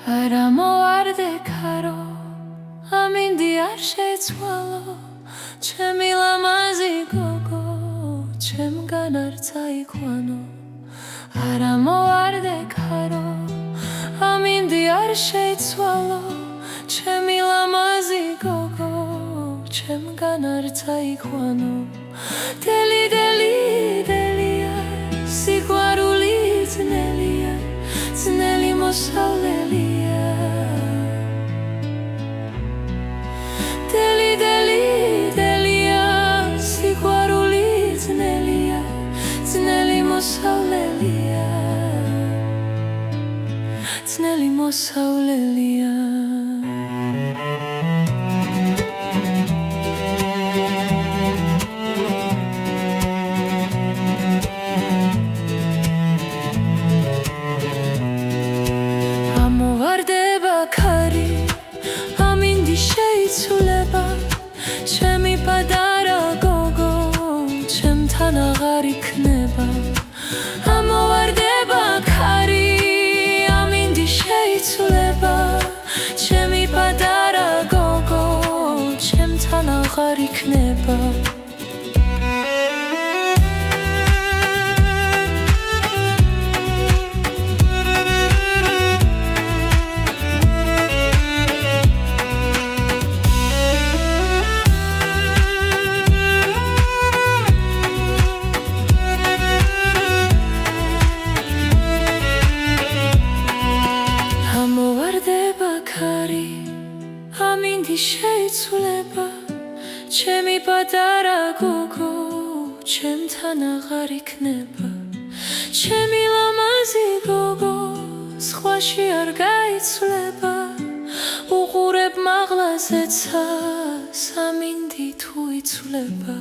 არა მოვარდე ქარო, ამინდი არ შეიცვალო, ჩემი ლამაზი გოგო, ჩემგან არ წაიყვანო. არა მოვარდე ქარო, ამინდი არ შეიცვალო, ჩემი ლამაზი გოგო, ჩემგან არ წაიყვანო. დელი დელი დელია, სიყვარული ძნელია, ძნელი მოსავლელია. დელი დელი დელია, სიყვარული ძნელია, ძნელი მოსავლელია, ძნელი მოსავლელია. ამოვარდება ქარი, ამინდი შეიცვლება, ჩემი პატარა გოგო, ჩემთან აღარ იქნება. ამოვარდება ქარი, ამინდი შეიცვლება, ჩემი პატარა გოგო, ჩემთან აღარ იქნება. ამინდი შეიცვლება, ჩემი პატარა გოგო, ჩემთან აღარ იქნება. ჩემი ლამაზი გოგო, სხვაში არ გაიცვლება, უყურებ მაღლაზეცას, ამინდი თუ იცვლება.